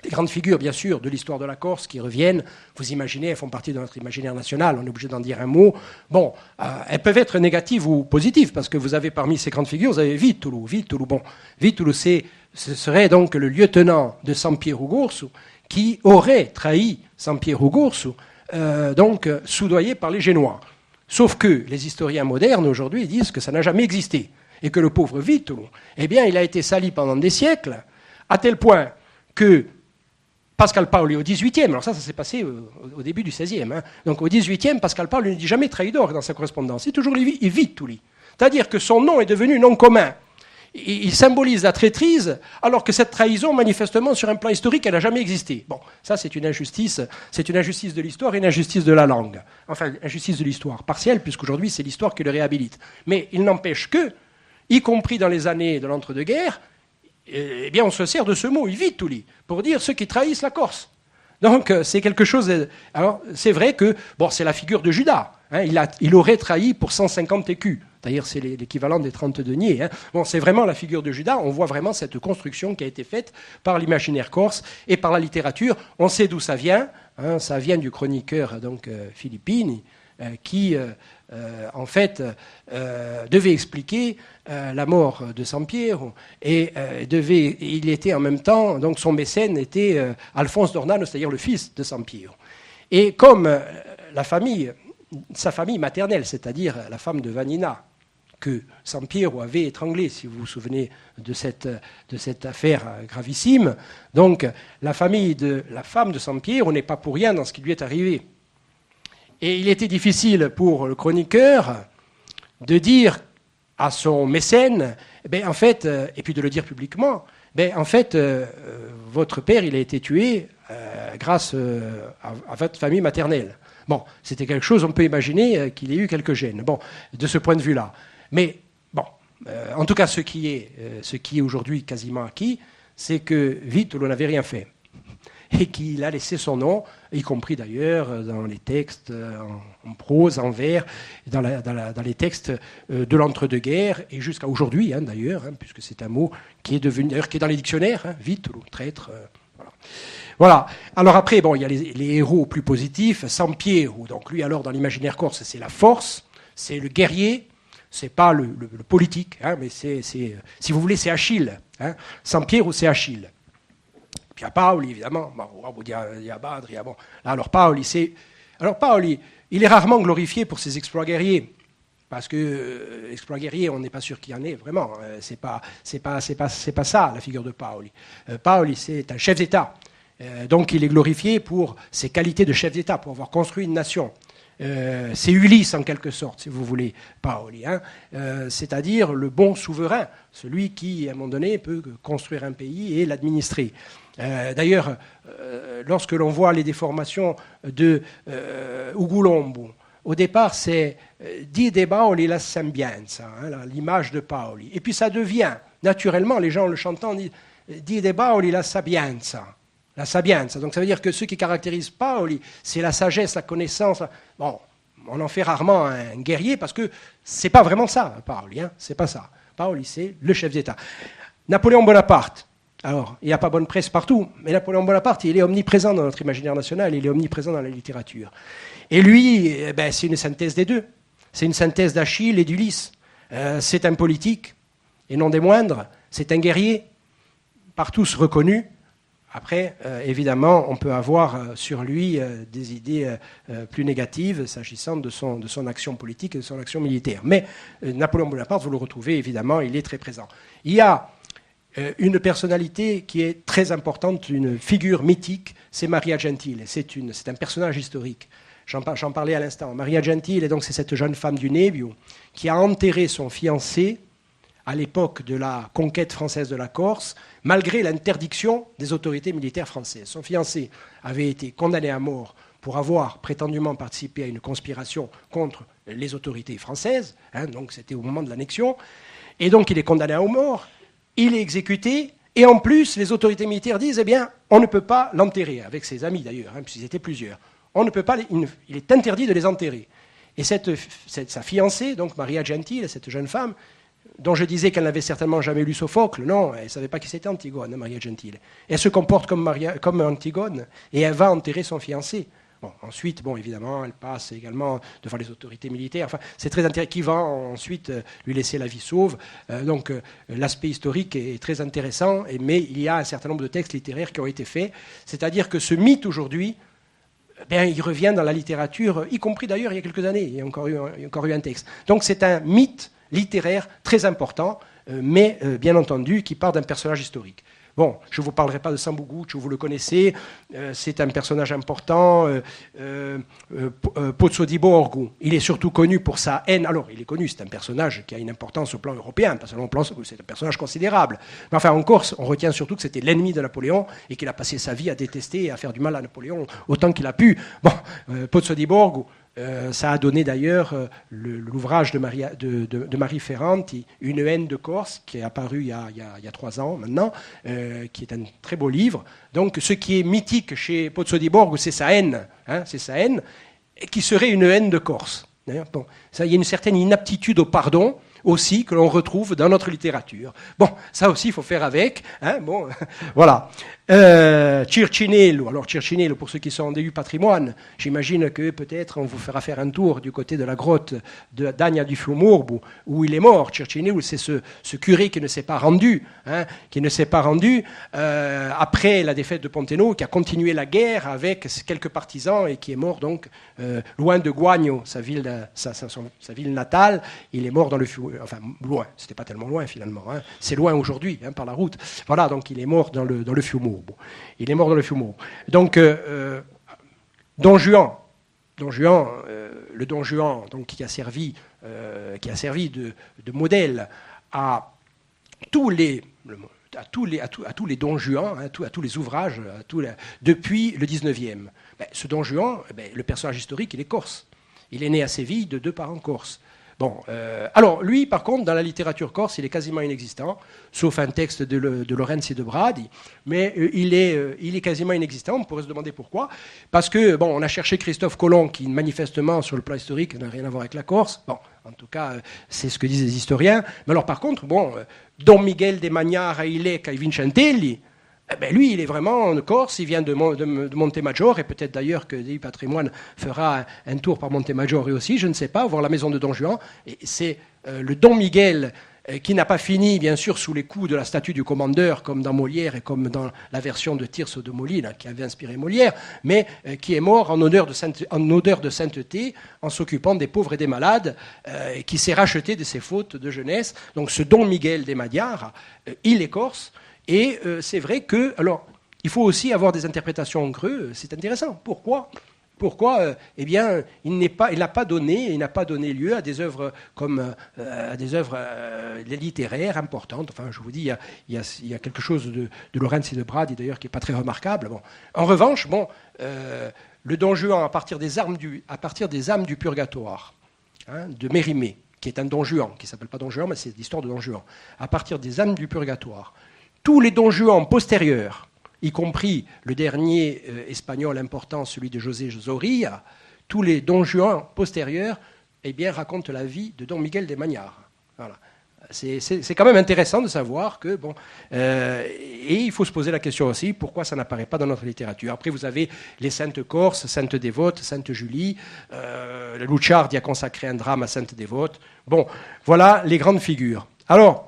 des grandes figures, bien sûr, de l'histoire de la Corse qui reviennent. Vous imaginez, elles font partie de notre imaginaire national, on est obligé d'en dire un mot. Bon, elles peuvent être négatives ou positives, parce que vous avez parmi ces grandes figures, vous avez Vitulu. Bon, Vitulu, ce serait donc le lieutenant de Sampiero Gursu, qui aurait trahi Sampiero Gursu, donc soudoyé par les Génois. Sauf que les historiens modernes, aujourd'hui, disent que ça n'a jamais existé, et que le pauvre Vitulu, eh bien, il a été sali pendant des siècles, à tel point que Pascal Paoli au XVIIIe, alors ça s'est passé au début du XVIe, hein, donc au XVIIIe, Pascal Paoli ne dit jamais Traidor dans sa correspondance, c'est toujours Vituli. C'est-à-dire que son nom est devenu nom commun. Il symbolise la traîtrise, alors que cette trahison, manifestement, sur un plan historique, elle n'a jamais existé. Bon, ça c'est une injustice de l'histoire et une injustice de la langue. Enfin, injustice de l'histoire, partielle, puisqu'aujourd'hui c'est l'histoire qui le réhabilite. Mais il n'empêche que, y compris dans les années de l'entre-deux-guerres, eh bien, on se sert de ce mot, vituli, pour dire ceux qui trahissent la Corse. Donc, c'est quelque chose... Alors, c'est vrai que, bon, c'est la figure de Judas. Hein, il aurait trahi pour 150 écus. D'ailleurs, c'est l'équivalent des 30 deniers. Hein. Bon, c'est vraiment la figure de Judas. On voit vraiment cette construction qui a été faite par l'imaginaire corse et par la littérature. On sait d'où ça vient. Hein, ça vient du chroniqueur donc, Filippini, qui, en fait, devait expliquer la mort de Sampiero et il était en même temps, donc son mécène était Alphonse d'Ornano, c'est-à-dire le fils de Sampiero. Et comme sa famille maternelle, c'est-à-dire la femme de Vanina, que Sampiero avait étranglée, si vous vous souvenez de cette affaire gravissime, donc la femme de Sampiero n'est pas pour rien dans ce qui lui est arrivé. Et il était difficile pour le chroniqueur de dire à son mécène, en fait, et puis de le dire publiquement, en fait, votre père, il a été tué grâce à votre famille maternelle. Bon, c'était quelque chose, on peut imaginer qu'il y ait eu quelques gênes. Bon, de ce point de vue-là. Mais, bon, en tout cas, ce qui est aujourd'hui quasiment acquis, c'est que Vitulu n'avait rien fait. Et qu'il a laissé son nom, y compris d'ailleurs dans les textes en prose, en vers, dans les textes de l'entre-deux-guerres, et jusqu'à aujourd'hui, hein, d'ailleurs, hein, puisque c'est un mot qui est devenu, d'ailleurs, qui est dans les dictionnaires, hein, Vitulu, traître, voilà. Voilà. Alors après, bon, il y a les héros plus positifs, Sampiero, donc lui alors dans l'imaginaire corse, c'est la force, c'est le guerrier, c'est pas le politique, hein, mais c'est, si vous voulez, c'est Achille. Hein. Sampiero, c'est Achille. Puis il y a Paoli, évidemment. Il y a Badri. Bon. Alors Paoli, il est rarement glorifié pour ses exploits guerriers. Parce que exploits guerriers, on n'est pas sûr qu'il y en ait vraiment. C'est pas ça la figure de Paoli. Paoli, c'est un chef d'État. Donc il est glorifié pour ses qualités de chef d'État, pour avoir construit une nation. C'est Ulysse en quelque sorte, si vous voulez, Paoli, hein, c'est-à-dire le bon souverain, celui qui, à un moment donné, peut construire un pays et l'administrer. D'ailleurs, lorsque l'on voit les déformations de Ugulombo, au départ, c'est Di de Paoli la sembianza, hein, l'image de Paoli. Et puis ça devient, naturellement, les gens le chantant disent Di de Paoli la sapienza. La sapienza. Donc ça veut dire que ce qui caractérise Paoli, c'est la sagesse, la connaissance. Bon, on en fait rarement un guerrier parce que c'est pas vraiment ça, Paoli. Hein, c'est pas ça. Paoli, c'est le chef d'État. Napoléon Bonaparte. Alors, il n'y a pas bonne presse partout, mais Napoléon Bonaparte, il est omniprésent dans notre imaginaire national, il est omniprésent dans la littérature. Et lui, c'est une synthèse des deux. C'est une synthèse d'Achille et d'Ulysse. C'est un politique, et non des moindres. C'est un guerrier, par tous reconnu. Après, évidemment, on peut avoir sur lui des idées plus négatives s'agissant de son action politique et de son action militaire. Mais Napoléon Bonaparte, vous le retrouvez, évidemment, il est très présent. Il y a une personnalité qui est très importante, une figure mythique, c'est Maria Gentile. C'est un personnage historique. J'en parlais à l'instant. Maria Gentile, donc, c'est cette jeune femme du Nebbio qui a enterré son fiancé à l'époque de la conquête française de la Corse, malgré l'interdiction des autorités militaires françaises. Son fiancé avait été condamné à mort pour avoir prétendument participé à une conspiration contre les autorités françaises, hein, donc c'était au moment de l'annexion, et donc il est condamné à mort, il est exécuté, et en plus les autorités militaires disent, on ne peut pas l'enterrer, avec ses amis d'ailleurs, hein, puisqu'ils étaient plusieurs. On ne peut pas, il est interdit de les enterrer. Et sa fiancée, donc Maria Gentile, cette jeune femme, dont je disais qu'elle n'avait certainement jamais lu Sophocle, non, elle ne savait pas qui c'était Antigone, Maria Gentile. Elle se comporte comme Antigone, et elle va enterrer son fiancé. Bon, ensuite, évidemment, elle passe également devant les autorités militaires. Enfin, c'est très intéressant. Qui va ensuite lui laisser la vie sauve. Donc, l'aspect historique est très intéressant, mais il y a un certain nombre de textes littéraires qui ont été faits. C'est-à-dire que ce mythe, aujourd'hui, il revient dans la littérature, y compris d'ailleurs il y a quelques années. Il y a encore eu un texte. Donc, c'est un mythe littéraire très important, mais bien entendu, qui part d'un personnage historique. Bon, je ne vous parlerai pas de Sambuguccio, vous le connaissez, c'est un personnage important, Pozzo di Borgo. Il est surtout connu pour sa haine. Alors, il est connu, c'est un personnage qui a une importance au plan européen, parce que c'est un personnage considérable. Mais enfin, en Corse, on retient surtout que c'était l'ennemi de Napoléon et qu'il a passé sa vie à détester et à faire du mal à Napoléon autant qu'il a pu. Bon, Pozzo di Borgo. Ça a donné d'ailleurs l'ouvrage de Marie Ferranti, Une haine de Corse, qui est apparu il y a 3 ans maintenant, qui est un très beau livre. Donc ce qui est mythique chez Pozzo di Borgo, c'est sa haine, qui serait une haine de Corse. Bon, ça, il y a une certaine inaptitude au pardon aussi que l'on retrouve dans notre littérature. Bon, ça aussi, il faut faire avec. Bon, voilà. Circinello. Alors, Circinello, pour ceux qui sont en DU patrimoine, j'imagine que peut-être on vous fera faire un tour du côté de la grotte d'Agna di Fiumorbo, où il est mort. Circinello, c'est ce curé qui ne s'est pas rendu, après la défaite de Ponteno, qui a continué la guerre avec quelques partisans et qui est mort donc loin de Guagno, sa ville natale. Il est mort dans le Fiumorbo. Enfin, loin, c'était pas tellement loin finalement. C'est loin aujourd'hui, par la route. Voilà, donc il est mort dans le Fiumorbo. Il est mort dans le Fiumorbo. Donc, Don Juan, le Don Juan, donc qui a servi de modèle à tous les Don Juan, à tous les ouvrages, depuis le 19e. Ce Don Juan, le personnage historique, il est corse. Il est né à Séville de 2 parents corses. Bon, alors lui, par contre, dans la littérature corse, il est quasiment inexistant, sauf un texte de Lorenzi de Bradi, mais il est quasiment inexistant. On pourrait se demander pourquoi. Parce que, on a cherché Christophe Colomb, qui manifestement, sur le plan historique, n'a rien à voir avec la Corse. Bon, en tout cas, c'est ce que disent les historiens. Mais alors, par contre, Don Miguel de Magnara Ilec ai Vincentelli, lui, il est vraiment en Corse, il vient de Montemaggiore, et peut-être d'ailleurs que DI Patrimoine fera un tour par Montemaggiore aussi, je ne sais pas, voir la maison de Don Juan. Et c'est le Don Miguel qui n'a pas fini, bien sûr, sous les coups de la statue du commandeur, comme dans Molière et comme dans la version de Tirso de Molina, qui avait inspiré Molière, mais qui est mort en odeur de sainteté, en s'occupant des pauvres et des malades, qui s'est racheté de ses fautes de jeunesse. Donc ce Don Miguel de Magnara, il est corse. Et c'est vrai que, alors, il faut aussi avoir des interprétations en creux, c'est intéressant. Pourquoi ? Il n'a pas donné lieu à des œuvres comme littéraires importantes. Enfin, je vous dis, il y a quelque chose de Lorenzi de Bradi d'ailleurs qui n'est pas très remarquable. Bon. En revanche, le Don Juan à partir des âmes du purgatoire, de Mérimée, qui est un Don Juan, qui ne s'appelle pas Don Juan, mais c'est l'histoire de Don Juan. À partir des âmes du purgatoire, tous les Don Juan postérieurs, y compris le dernier espagnol important, celui de José Zorrilla, tous les Don Juan postérieurs, racontent la vie de Don Miguel de Magnara. Voilà. C'est quand même intéressant de savoir que, et il faut se poser la question aussi, pourquoi ça n'apparaît pas dans notre littérature. Après, vous avez les saintes corses, sainte dévote, sainte Julie, Luciardi a consacré un drame à sainte dévote. Bon, voilà les grandes figures. Alors,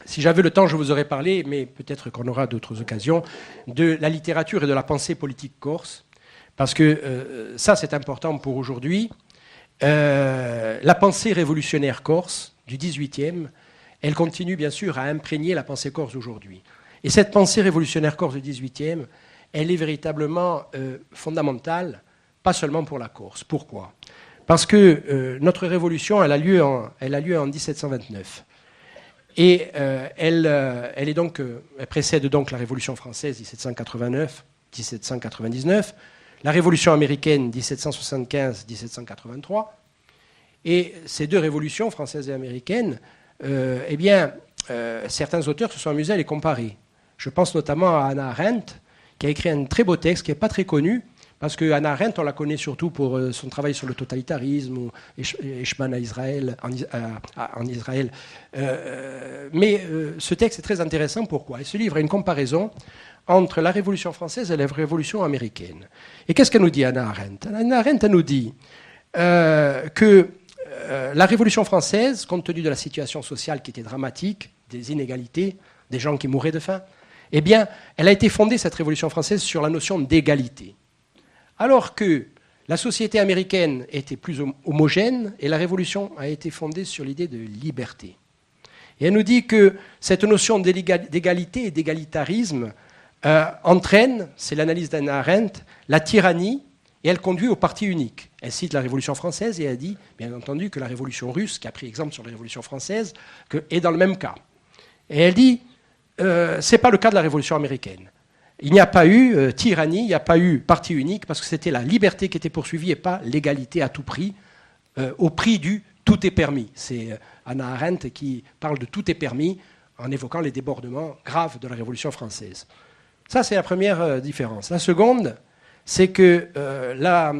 si j'avais le temps, je vous aurais parlé, mais peut-être qu'on aura d'autres occasions, de la littérature et de la pensée politique corse, parce que ça, c'est important pour aujourd'hui. La pensée révolutionnaire corse du XVIIIe, elle continue bien sûr à imprégner la pensée corse aujourd'hui. Et cette pensée révolutionnaire corse du XVIIIe, elle est véritablement fondamentale, pas seulement pour la Corse. Pourquoi ? Parce que notre révolution, elle a lieu en 1729. Et elle précède donc la Révolution française 1789, la Révolution américaine 1775-1783. Et ces 2 révolutions, françaises et américaines, certains auteurs se sont amusés à les comparer. Je pense notamment à Hannah Arendt, qui a écrit un très beau texte qui n'est pas très connu, Parce que Hannah Arendt, on la connaît surtout pour son travail sur le totalitarisme, ou Eichmann en Israël. Mais ce texte est très intéressant. Pourquoi ? Ce livre a une comparaison entre la Révolution française et la Révolution américaine. Et qu'est-ce qu'elle nous dit, Hannah Arendt ? Hannah Arendt, elle nous dit que la Révolution française, compte tenu de la situation sociale qui était dramatique, des inégalités, des gens qui mouraient de faim, eh bien, elle a été fondée, cette Révolution française, sur la notion d'égalité. Alors que la société américaine était plus homogène et la Révolution a été fondée sur l'idée de liberté. Et elle nous dit que cette notion d'égalité et d'égalitarisme entraîne, c'est l'analyse d'Hannah Arendt, la tyrannie, et elle conduit au parti unique. Elle cite la Révolution française et elle dit, bien entendu, que la Révolution russe, qui a pris exemple sur la Révolution française, est dans le même cas. Et elle dit, ce n'est pas le cas de la Révolution américaine. Il n'y a pas eu tyrannie, il n'y a pas eu parti unique, parce que c'était la liberté qui était poursuivie et pas l'égalité à tout prix, au prix du tout est permis. C'est Hannah Arendt qui parle de tout est permis en évoquant les débordements graves de la Révolution française. Ça, c'est la première différence. La seconde, c'est que la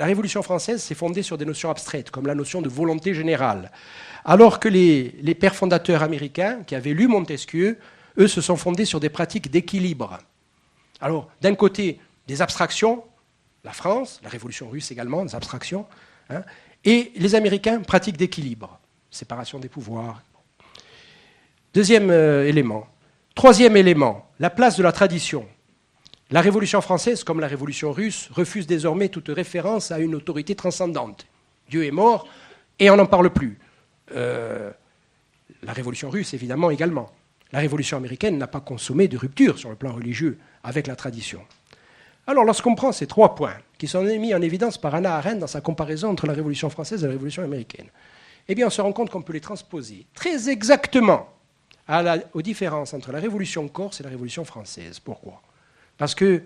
Révolution française s'est fondée sur des notions abstraites, comme la notion de volonté générale, alors que les pères fondateurs américains, qui avaient lu Montesquieu, eux se sont fondés sur des pratiques d'équilibre. Alors, d'un côté, des abstractions, la France, la Révolution russe également, des abstractions, hein, et les Américains, pratiques d'équilibre, séparation des pouvoirs. Deuxième élément. Troisième élément, la place de la tradition. La Révolution française, comme la Révolution russe, refuse désormais toute référence à une autorité transcendante. Dieu est mort et on n'en parle plus. La Révolution russe, évidemment, également. La Révolution américaine n'a pas consommé de rupture sur le plan religieux avec la tradition. Alors, lorsqu'on prend ces trois points, qui sont mis en évidence par Hannah Arendt dans sa comparaison entre la Révolution française et la Révolution américaine, eh bien, on se rend compte qu'on peut les transposer très exactement aux différences entre la Révolution corse et la Révolution française. Pourquoi ? Parce que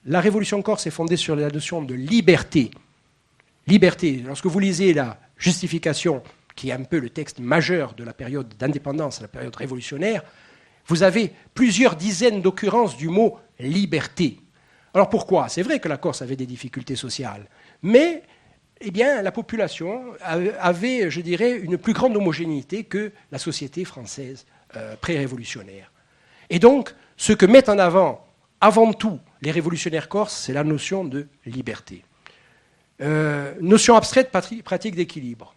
la Révolution corse est fondée sur la notion de liberté. Liberté, lorsque vous lisez la justification, qui est un peu le texte majeur de la période d'indépendance, la période révolutionnaire, vous avez plusieurs dizaines d'occurrences du mot « liberté ». Alors pourquoi ? C'est vrai que la Corse avait des difficultés sociales, mais eh bien, la population avait, je dirais, une plus grande homogénéité que la société française pré-révolutionnaire. Et donc, ce que mettent en avant tout, les révolutionnaires corses, c'est la notion de liberté. Notion abstraite, pratique d'équilibre.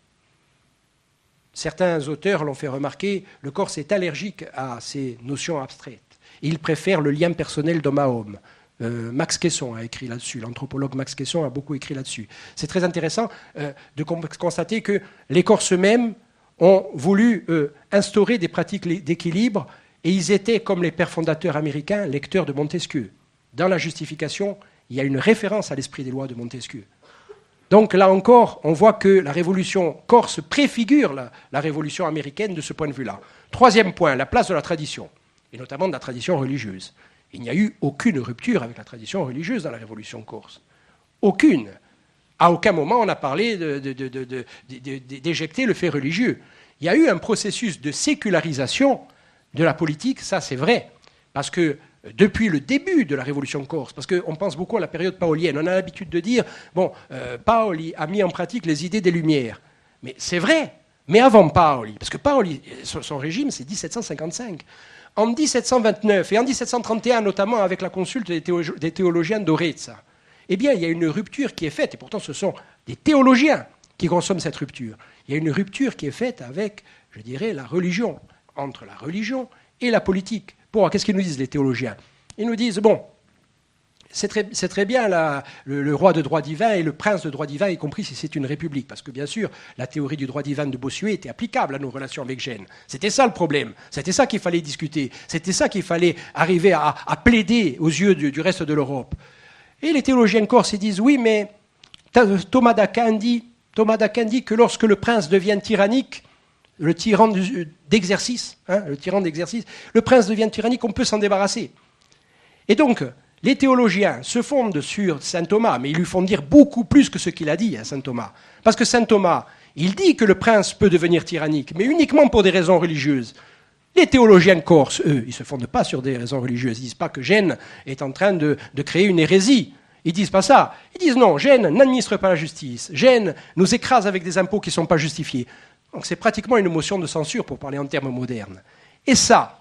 Certains auteurs l'ont fait remarquer, le Corse est allergique à ces notions abstraites. Il préfère le lien personnel d'homme à homme. Max Quesson a écrit là-dessus, l'anthropologue Max Quesson a beaucoup écrit là-dessus. C'est très intéressant de constater que les Corses eux-mêmes ont voulu instaurer des pratiques d'équilibre et ils étaient, comme les pères fondateurs américains, lecteurs de Montesquieu. Dans la justification, il y a une référence à l'esprit des lois de Montesquieu. Donc là encore, on voit que la révolution corse préfigure la révolution américaine de ce point de vue-là. Troisième point, la place de la tradition, et notamment de la tradition religieuse. Il n'y a eu aucune rupture avec la tradition religieuse dans la révolution corse. Aucune. À aucun moment on a parlé d'éjecter le fait religieux. Il y a eu un processus de sécularisation de la politique, ça c'est vrai, parce que depuis le début de la Révolution corse, parce qu'on pense beaucoup à la période paolienne, on a l'habitude de dire, Paoli a mis en pratique les idées des Lumières. Mais c'est vrai, mais avant Paoli, parce que Paoli, son régime, c'est 1755. En 1729 et en 1731, notamment avec la consulte des théologiens d'Orezza, eh bien, il y a une rupture qui est faite, et pourtant ce sont des théologiens qui consomment cette rupture. Il y a une rupture qui est faite avec, je dirais, la religion, entre la religion et la politique. Pourquoi ? Qu'est-ce qu'ils nous disent, les théologiens ? Ils nous disent, bon, c'est très bien le roi de droit divin et le prince de droit divin, y compris si c'est une république. Parce que, bien sûr, la théorie du droit divin de Bossuet était applicable à nos relations avec Gênes. C'était ça le problème. C'était ça qu'il fallait discuter. C'était ça qu'il fallait arriver à plaider aux yeux du reste de l'Europe. Et les théologiens corses, ils disent, oui, mais Thomas d'Aquin dit que lorsque le prince devient tyrannique, le tyran d'exercice, le prince devient tyrannique, on peut s'en débarrasser. Et donc, les théologiens se fondent sur saint Thomas, mais ils lui font dire beaucoup plus que ce qu'il a dit, saint Thomas. Parce que saint Thomas, il dit que le prince peut devenir tyrannique, mais uniquement pour des raisons religieuses. Les théologiens corses, eux, ils ne se fondent pas sur des raisons religieuses. Ils ne disent pas que Gênes est en train de créer une hérésie. Ils disent pas ça. Ils disent non, Gênes n'administre pas la justice. Gênes nous écrase avec des impôts qui ne sont pas justifiés. Donc c'est pratiquement une motion de censure pour parler en termes modernes. Et ça,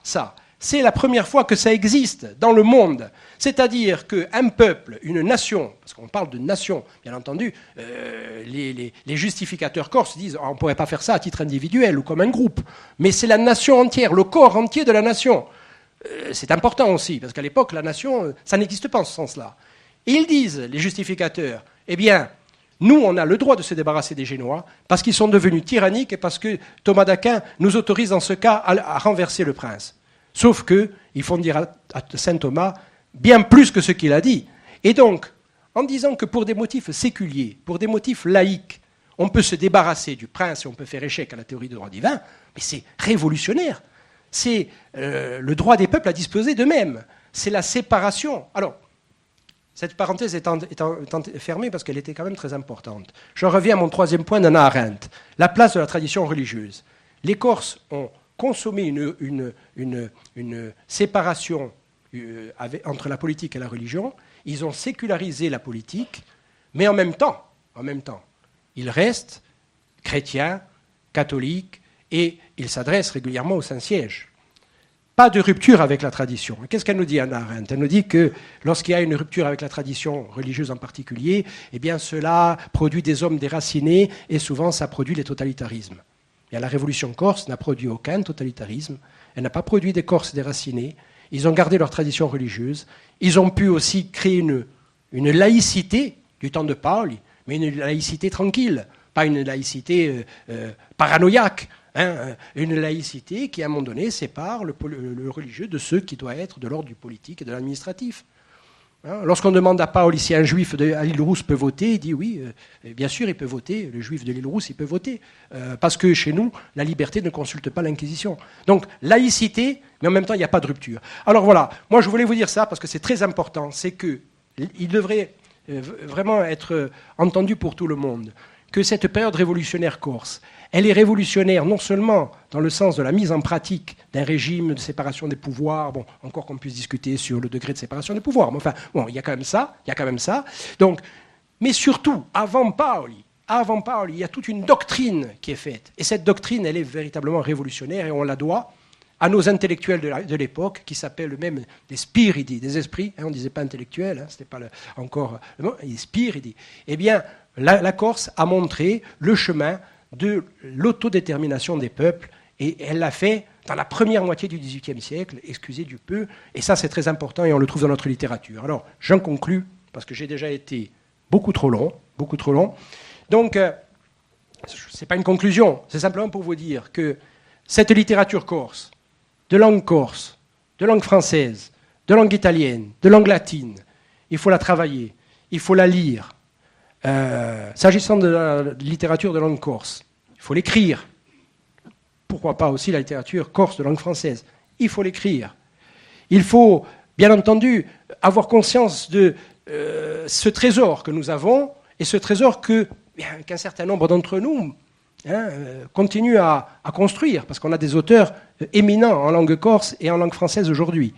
c'est la première fois que ça existe dans le monde. C'est-à-dire qu'un peuple, une nation, parce qu'on parle de nation, bien entendu, les justificateurs corses disent on ne pourrait pas faire ça à titre individuel ou comme un groupe, mais c'est la nation entière, le corps entier de la nation. C'est important aussi, parce qu'à l'époque, la nation, ça n'existe pas en ce sens-là. Et ils disent, les justificateurs, eh bien, nous, on a le droit de se débarrasser des Génois parce qu'ils sont devenus tyranniques et parce que Thomas d'Aquin nous autorise dans ce cas à renverser le prince. Sauf qu'ils font dire à saint Thomas bien plus que ce qu'il a dit. Et donc, en disant que pour des motifs séculiers, pour des motifs laïques, on peut se débarrasser du prince et on peut faire échec à la théorie du droit divin, mais c'est révolutionnaire. C'est le droit des peuples à disposer d'eux-mêmes. C'est la séparation. Alors, cette parenthèse étant fermée parce qu'elle était quand même très importante. Je reviens à mon troisième point d'Hannah Arendt, la place de la tradition religieuse. Les Corses ont consommé une séparation entre la politique et la religion. Ils ont sécularisé la politique, mais en même temps, ils restent chrétiens, catholiques, et ils s'adressent régulièrement au Saint-Siège. Pas de rupture avec la tradition. Qu'est-ce qu'elle nous dit, Hannah Arendt ? Elle nous dit que lorsqu'il y a une rupture avec la tradition religieuse en particulier, eh bien cela produit des hommes déracinés et souvent ça produit les totalitarismes. Et la révolution corse n'a produit aucun totalitarisme. Elle n'a pas produit des Corses déracinés. Ils ont gardé leur tradition religieuse. Ils ont pu aussi créer une laïcité du temps de Paoli, mais une laïcité tranquille, pas une laïcité paranoïaque. Une laïcité qui, à un moment donné, sépare le religieux de ceux qui doivent être de l'ordre du politique et de l'administratif. Lorsqu'on demande à Paoli si un juif à l'île Rousse peut voter, il dit oui, bien sûr, il peut voter. Le juif de l'île Rousse, il peut voter. Parce que chez nous, la liberté ne consulte pas l'Inquisition. Donc, laïcité, mais en même temps, il n'y a pas de rupture. Alors voilà, moi, je voulais vous dire ça parce que c'est très important. C'est qu'il devrait vraiment être entendu pour tout le monde que cette période révolutionnaire corse, elle est révolutionnaire non seulement dans le sens de la mise en pratique d'un régime de séparation des pouvoirs, bon, encore qu'on puisse discuter sur le degré de séparation des pouvoirs, mais enfin, bon, il y a quand même ça. Donc, mais surtout, avant Paoli, il y a toute une doctrine qui est faite. Et cette doctrine, elle est véritablement révolutionnaire et on la doit à nos intellectuels de l'époque, qui s'appellent même des spiridi, des esprits, on ne disait pas intellectuels, c'était pas encore le mot, des spiridi. Eh bien, la Corse a montré le chemin de l'autodétermination des peuples, et elle l'a fait dans la première moitié du XVIIIe siècle, excusez du peu, et ça c'est très important et on le trouve dans notre littérature. Alors, j'en conclus, parce que j'ai déjà été beaucoup trop long. Donc, ce n'est pas une conclusion, c'est simplement pour vous dire que cette littérature corse, de langue française, de langue italienne, de langue latine, il faut la travailler, il faut la lire. S'agissant de la littérature de langue corse, il faut l'écrire. Pourquoi pas aussi la littérature corse de langue française ? Il faut l'écrire. Il faut, bien entendu, avoir conscience de ce trésor que nous avons et ce trésor qu'un certain nombre d'entre nous continuent à construire, parce qu'on a des auteurs éminents en langue corse et en langue française aujourd'hui.